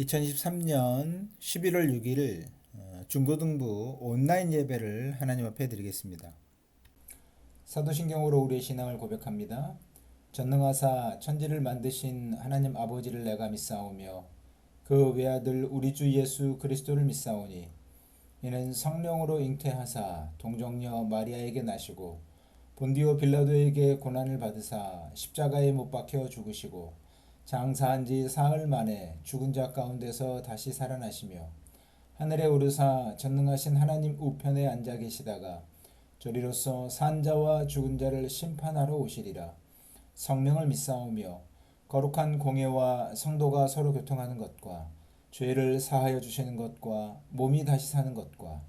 2023년 11월 6일 중고등부 온라인 예배를 하나님 앞에 드리겠습니다. 사도신경으로 우리의 신앙을 고백합니다. 전능하사 천지를 만드신 하나님 아버지를 내가 믿사오며 그 외아들 우리 주 예수 그리스도를 믿사오니 이는 성령으로 잉태하사 동정녀 마리아에게 나시고 본디오 빌라도에게 고난을 받으사 십자가에 못 박혀 죽으시고 장사한 지 사흘 만에 죽은 자 가운데서 다시 살아나시며 하늘에 오르사 전능하신 하나님 우편에 앉아 계시다가 저리로서 산 자와 죽은 자를 심판하러 오시리라. 성령을 믿사오며 거룩한 공예와 성도가 서로 교통하는 것과 죄를 사하여 주시는 것과 몸이 다시 사는 것과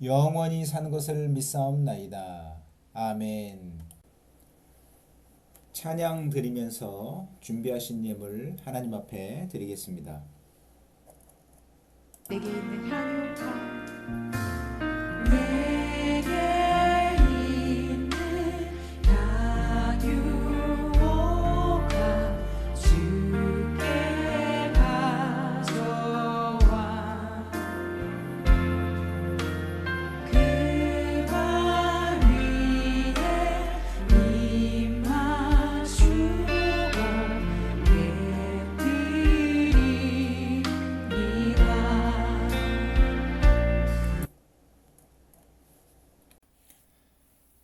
영원히 사는 것을 믿사옵나이다. 아멘. 찬양 드리면서 준비하신 예물 하나님 앞에 드리겠습니다. 내게 있는 향유가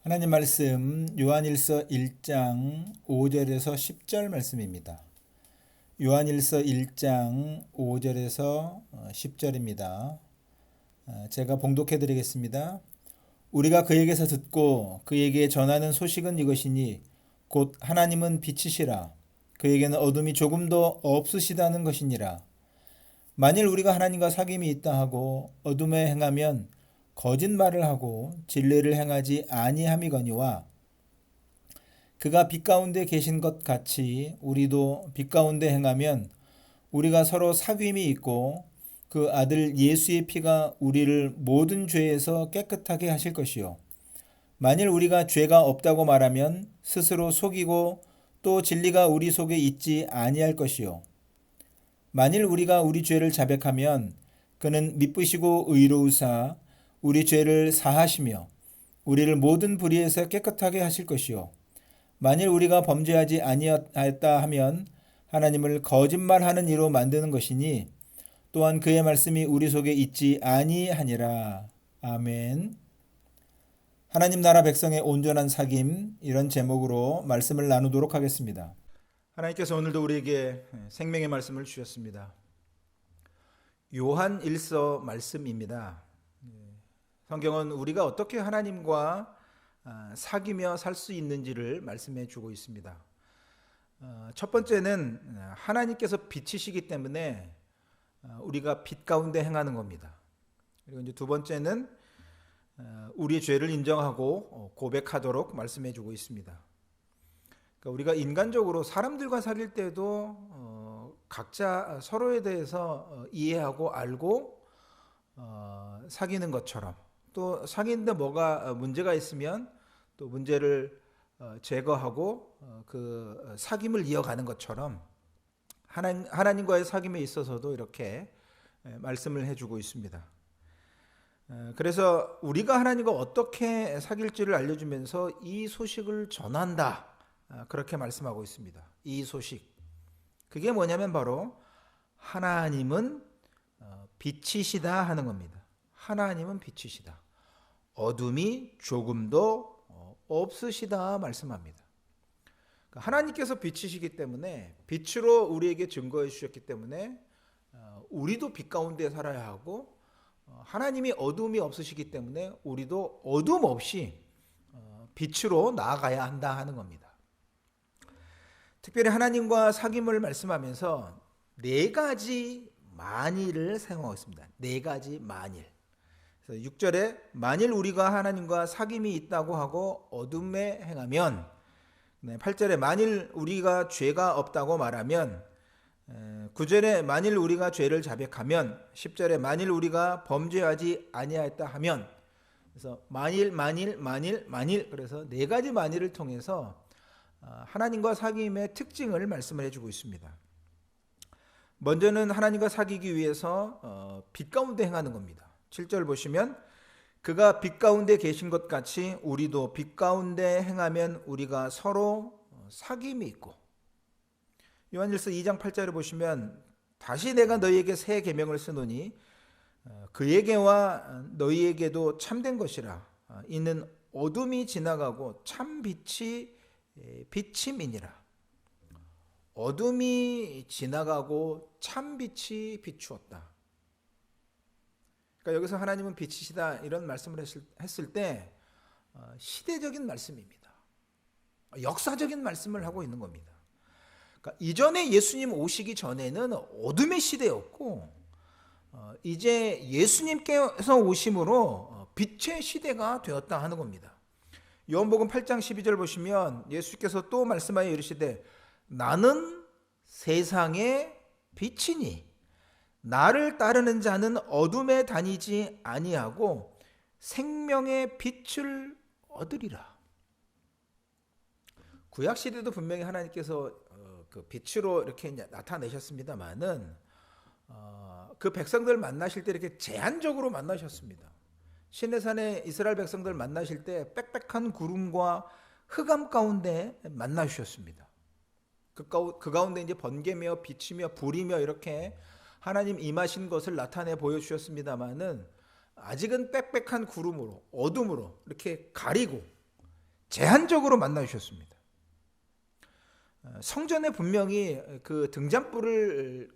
하나님 말씀 요한일서 1장 5절에서 10절 말씀입니다. 요한일서 1장 5절에서 10절입니다. 제가 봉독해 드리겠습니다. 우리가 그에게서 듣고 그에게 전하는 소식은 이것이니 곧 하나님은 빛이시라. 그에게는 어둠이 조금도 없으시다는 것이니라. 만일 우리가 하나님과 사귐이 있다 하고 어둠에 행하면 거짓말을 하고 진리를 행하지 아니함이거니와 그가 빛 가운데 계신 것 같이 우리도 빛 가운데 행하면 우리가 서로 사귐이 있고 그 아들 예수의 피가 우리를 모든 죄에서 깨끗하게 하실 것이요 만일 우리가 죄가 없다고 말하면 스스로 속이고 또 진리가 우리 속에 있지 아니할 것이요 만일 우리가 우리 죄를 자백하면 그는 미쁘시고 의로우사 우리 죄를 사하시며 우리를 모든 불의에서 깨끗하게 하실 것이요 만일 우리가 범죄하지 아니하였다 하면 하나님을 거짓말하는 이로 만드는 것이니 또한 그의 말씀이 우리 속에 있지 아니하니라. 아멘. 하나님 나라 백성의 온전한 사귐, 이런 제목으로 말씀을 나누도록 하겠습니다. 하나님께서 오늘도 우리에게 생명의 말씀을 주셨습니다. 요한 1서 말씀입니다. 성경은 우리가 어떻게 하나님과 사귀며 살 수 있는지를 말씀해 주고 있습니다. 첫 번째는 하나님께서 빛이시기 때문에 우리가 빛 가운데 행하는 겁니다. 그리고 이제 두 번째는 우리의 죄를 인정하고 고백하도록 말씀해 주고 있습니다. 그러니까 우리가 인간적으로 사람들과 사귈 때도 각자 서로에 대해서 이해하고 알고 사귀는 것처럼 또 사귀는데 뭐가 문제가 있으면 또 문제를 제거하고 그 사귐을 이어가는 것처럼 하나님과의 사귐에 있어서도 이렇게 말씀을 해주고 있습니다. 그래서 우리가 하나님과 어떻게 사귈지를 알려주면서 이 소식을 전한다, 그렇게 말씀하고 있습니다. 이 소식, 그게 뭐냐면 바로 하나님은 빛이시다 하는 겁니다. 하나님은 빛이시다. 어둠이 조금도 없으시다 말씀합니다. 하나님께서 빛이시기 때문에 빛으로 우리에게 증거해 주셨기 때문에 우리도 빛 가운데 살아야 하고 하나님이 어둠이 없으시기 때문에 우리도 어둠 없이 빛으로 나아가야 한다 하는 겁니다. 특별히 하나님과 사귐을 말씀하면서 네 가지 만일을 사용하고 있습니다. 네 가지 만일. 6절에 만일 우리가 하나님과 사귐이 있다고 하고 어둠에 행하면, 8절에 만일 우리가 죄가 없다고 말하면, 9절에 만일 우리가 죄를 자백하면, 10절에 만일 우리가 범죄하지 아니하였다 하면, 그래서 만일 그래서 네 가지 만일을 통해서 하나님과 사귐의 특징을 말씀을 해주고 있습니다. 먼저는 하나님과 사귀기 위해서 빛 가운데 행하는 겁니다. 7절 보시면 그가 빛 가운데 계신 것 같이 우리도 빛 가운데 행하면 우리가 서로 사귐이 있고, 요한일서 2장 8절을 보시면 다시 내가 너희에게 새 계명을 쓰노니 그에게와 너희에게도 참된 것이라. 이는 어둠이 지나가고 참 빛이 비침이니라. 어둠이 지나가고 참 빛이 비추었다. 그러니까 여기서 하나님은 빛이시다 이런 말씀을 했을 때 시대적인 말씀입니다. 역사적인 말씀을 하고 있는 겁니다. 그러니까 이전에 예수님 오시기 전에는 어둠의 시대였고, 이제 예수님께서 오심으로 빛의 시대가 되었다 하는 겁니다. 요한복음 8장 12절 보시면 예수께서 또 말씀하여 이르시되 나는 세상의 빛이니 나를 따르는 자는 어둠에 다니지 아니하고 생명의 빛을 얻으리라. 구약 시대도 분명히 하나님께서 그 빛으로 이렇게 나타내셨습니다만은 그 백성들 만나실 때 이렇게 제한적으로 만나셨습니다. 시내산에 이스라엘 백성들 만나실 때 빽빽한 구름과 흑암 가운데 만나주셨습니다. 그 가운데 이제 번개며 빛이며 불이며 이렇게 하나님 임하신 것을 나타내 보여주셨습니다만은 아직은 빽빽한 구름으로 어둠으로 이렇게 가리고 제한적으로 만나주셨습니다. 성전에 분명히 그 등잔불을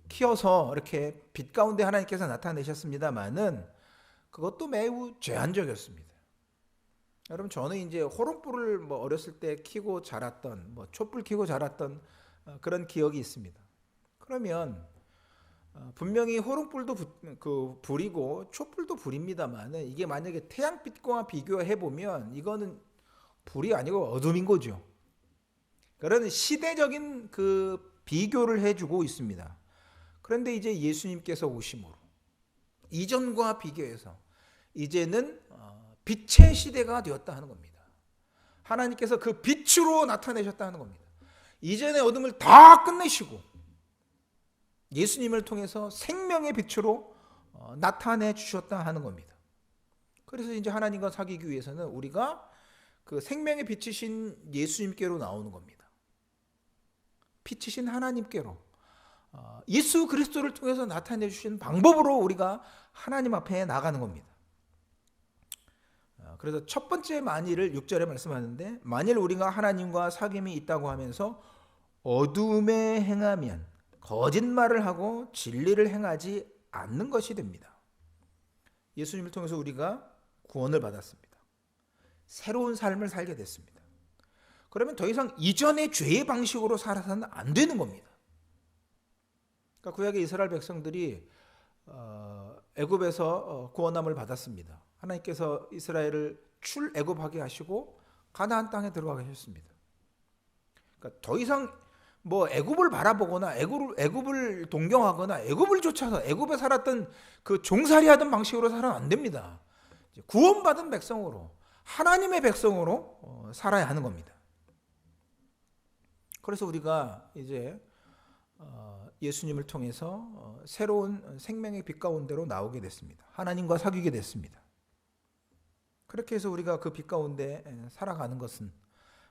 키워서 이렇게 빛 가운데 하나님께서 나타내셨습니다만은 그것도 매우 제한적이었습니다. 여러분, 저는 이제 호롱불을 어렸을 때 키고 자랐던, 촛불 키고 자랐던 그런 기억이 있습니다. 그러면 분명히 호롱불도 그 불이고 촛불도 불입니다만은 이게 만약에 태양빛과 비교해 보면 이거는 불이 아니고 어둠인 거죠. 그런 시대적인 그 비교를 해주고 있습니다. 그런데 이제 예수님께서 오심으로 이전과 비교해서 이제는 빛의 시대가 되었다 하는 겁니다. 하나님께서 그 빛으로 나타내셨다 하는 겁니다. 이전의 어둠을 다 끝내시고 예수님을 통해서 생명의 빛으로 나타내 주셨다 하는 겁니다. 그래서 이제 하나님과 사귀기 위해서는 우리가 그 생명의 빛이신 예수님께로 나오는 겁니다. 빛이신 하나님께로 예수 그리스도를 통해서 나타내 주신 방법으로 우리가 하나님 앞에 나가는 겁니다. 그래서 첫 번째 만일을 6절에 말씀하는데, 만일 우리가 하나님과 사귐이 있다고 하면서 어둠에 행하면 거짓말을 하고 진리를 행하지 않는 것이 됩니다. 예수님을 통해서 우리가 구원을 받았습니다. 새로운 삶을 살게 됐습니다. 그러면 더 이상 이전의 죄의 방식으로 살아서는 안 되는 겁니다. 그러니까 구약의 이스라엘 백성들이 애굽에서 구원함을 받았습니다. 하나님께서 이스라엘을 출애굽하게 하시고 가나안 땅에 들어가게 하셨습니다. 그러니까 더 이상 애굽을 바라보거나 애굽을 동경하거나 애굽을 쫓아서 애굽에 살았던 그 종살이하던 방식으로 살아는 안 됩니다. 구원받은 백성으로, 하나님의 백성으로 살아야 하는 겁니다. 그래서 우리가 이제 예수님을 통해서 새로운 생명의 빛 가운데로 나오게 됐습니다. 하나님과 사귀게 됐습니다. 그렇게 해서 우리가 그 빛 가운데 살아가는 것은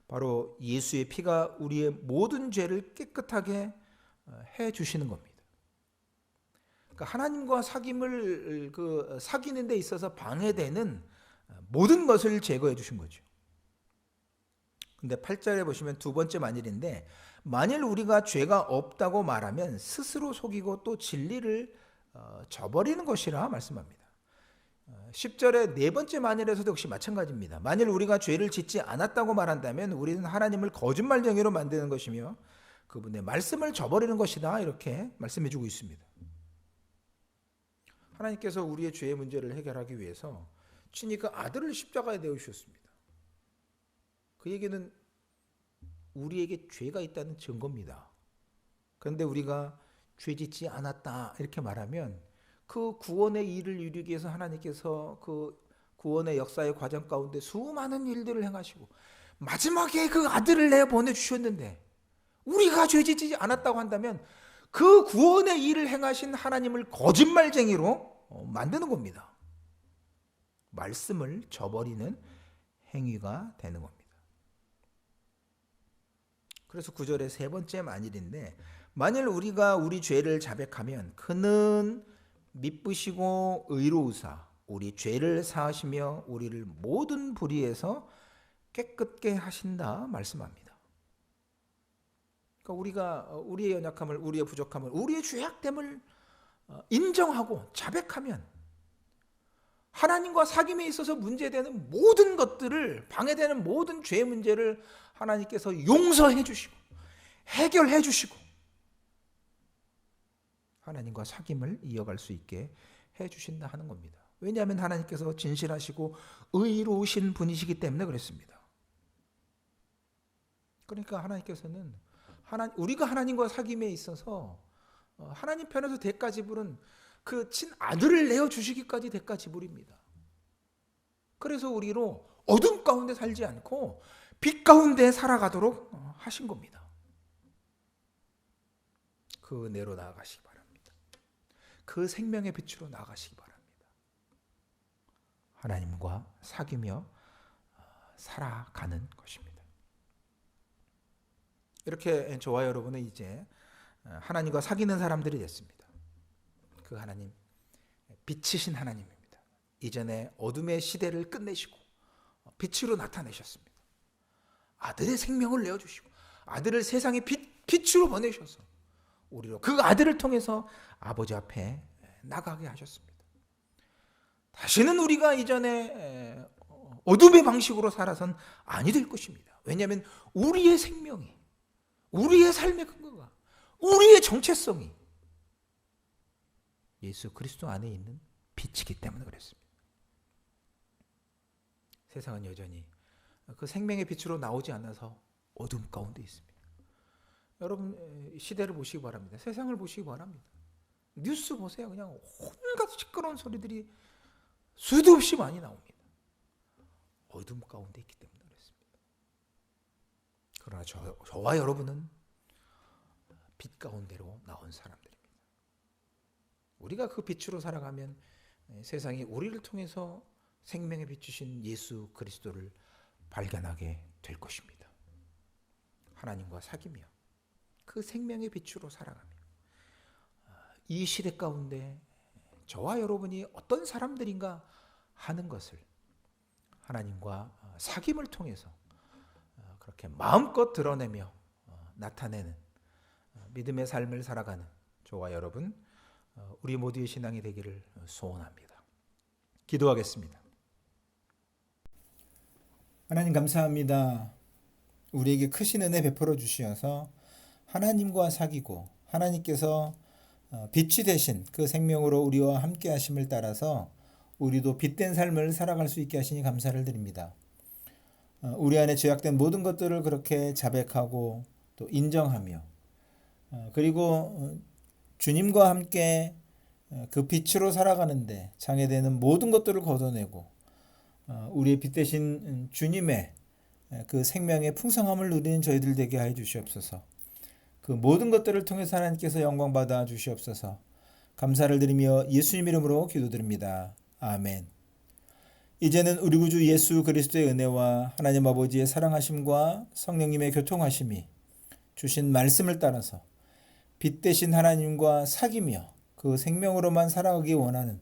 바로 예수의 피가 우리의 모든 죄를 깨끗하게 해 주시는 겁니다. 그러니까 하나님과 사귐을 사귀는 데 있어서 방해되는 모든 것을 제거해 주신 거죠. 근데 8절에 보시면 두 번째 만일인데, 만일 우리가 죄가 없다고 말하면 스스로 속이고 또 진리를 저버리는 것이라 말씀합니다. 10절의 네 번째 만일에서도 역시 마찬가지입니다. 만일 우리가 죄를 짓지 않았다고 말한다면 우리는 하나님을 거짓말쟁이로 만드는 것이며 그분의 말씀을 저버리는 것이다, 이렇게 말씀해 주고 있습니다. 하나님께서 우리의 죄의 문제를 해결하기 위해서 친히 그 아들을 십자가에 내어주셨습니다. 그 얘기는 우리에게 죄가 있다는 증거입니다. 그런데 우리가 죄 짓지 않았다 이렇게 말하면 그 구원의 일을 이루기 위해서 하나님께서 그 구원의 역사의 과정 가운데 수많은 일들을 행하시고 마지막에 그 아들을 내보내주셨는데 우리가 죄 짓지 않았다고 한다면 그 구원의 일을 행하신 하나님을 거짓말쟁이로 만드는 겁니다. 말씀을 저버리는 행위가 되는 겁니다. 그래서 9절의 세 번째 만일인데, 만일 우리가 우리 죄를 자백하면 그는 미쁘시고 의로우사 우리 죄를 사하시며 우리를 모든 불의에서 깨끗게 하신다 말씀합니다. 그러니까 우리가 우리의 연약함을, 우리의 부족함을, 우리의 죄악됨을 인정하고 자백하면 하나님과 사귐에 있어서 문제되는 모든 것들을, 방해되는 모든 죄 문제를 하나님께서 용서해 주시고 해결해 주시고 하나님과 사귐을 이어갈 수 있게 해 주신다 하는 겁니다. 왜냐하면 하나님께서 진실하시고 의로우신 분이시기 때문에 그렇습니다. 그러니까 하나님께서는 우리가 하나님과 사귐에 있어서 하나님 편에서 대가 지불은 그 친아들을 내어주시기까지 대가 지불입니다. 그래서 우리로 어둠 가운데 살지 않고 빛 가운데 살아가도록 하신 겁니다. 그 은혜로 나아가시기 바랍니다. 그 생명의 빛으로 나아가시기 바랍니다. 하나님과 사귀며 살아가는 것입니다. 이렇게 저와 여러분은 이제 하나님과 사귀는 사람들이 됐습니다. 그 하나님, 빛이신 하나님입니다. 이전에 어둠의 시대를 끝내시고 빛으로 나타내셨습니다. 아들의 생명을 내어주시고 아들을 세상의 빛으로 보내셔서 우리로 그 아들을 통해서 아버지 앞에 나가게 하셨습니다. 다시는 우리가 이전에 어둠의 방식으로 살아선 아니 될 것입니다. 왜냐하면 우리의 생명이, 우리의 삶의 근거가, 우리의 정체성이 예수 그리스도 안에 있는 빛이기 때문에 그랬습니다. 세상은 여전히 그 생명의 빛으로 나오지 않아서 어둠 가운데 있습니다. 여러분 시대를 보시기 바랍니다. 세상을 보시기 바랍니다. 뉴스 보세요. 그냥 온갖 시끄러운 소리들이 수도 없이 많이 나옵니다. 어둠 가운데 있기 때문에 그렇습니다. 그러나 저와 여러분은 빛 가운데로 나온 사람들입니다. 우리가 그 빛으로 살아가면 세상이 우리를 통해서 생명의 빛이신 예수 그리스도를 발견하게 될 것입니다. 하나님과 사귀며 그 생명의 빛으로 살아가며 이 시대 가운데 저와 여러분이 어떤 사람들인가 하는 것을 하나님과 사귐을 통해서 그렇게 마음껏 드러내며 나타내는 믿음의 삶을 살아가는 저와 여러분, 우리 모두의 신앙이 되기를 소원합니다. 기도하겠습니다. 하나님 감사합니다. 우리에게 크신 은혜 베풀어 주시어서 하나님과 사귀고 하나님께서 빛이 되신 그 생명으로 우리와 함께 하심을 따라서 우리도 빛된 삶을 살아갈 수 있게 하시니 감사를 드립니다. 우리 안에 죄악된 모든 것들을 그렇게 자백하고 또 인정하며 그리고 주님과 함께 그 빛으로 살아가는데 장애되는 모든 것들을 걷어내고 우리의 빛 대신 주님의 그 생명의 풍성함을 누리는 저희들 되게 하여 주시옵소서. 그 모든 것들을 통해서 하나님께서 영광 받아 주시옵소서. 감사를 드리며 예수님 이름으로 기도드립니다. 아멘. 이제는 우리 구주 예수 그리스도의 은혜와 하나님 아버지의 사랑하심과 성령님의 교통하심이 주신 말씀을 따라서 빛 대신 하나님과 사귀며 그 생명으로만 살아가기 원하는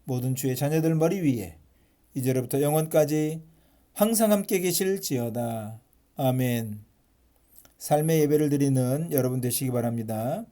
모든 주의 자녀들 머리 위에 이제로부터 영원까지 항상 함께 계실지어다. 아멘. 삶의 예배를 드리는 여러분 되시기 바랍니다.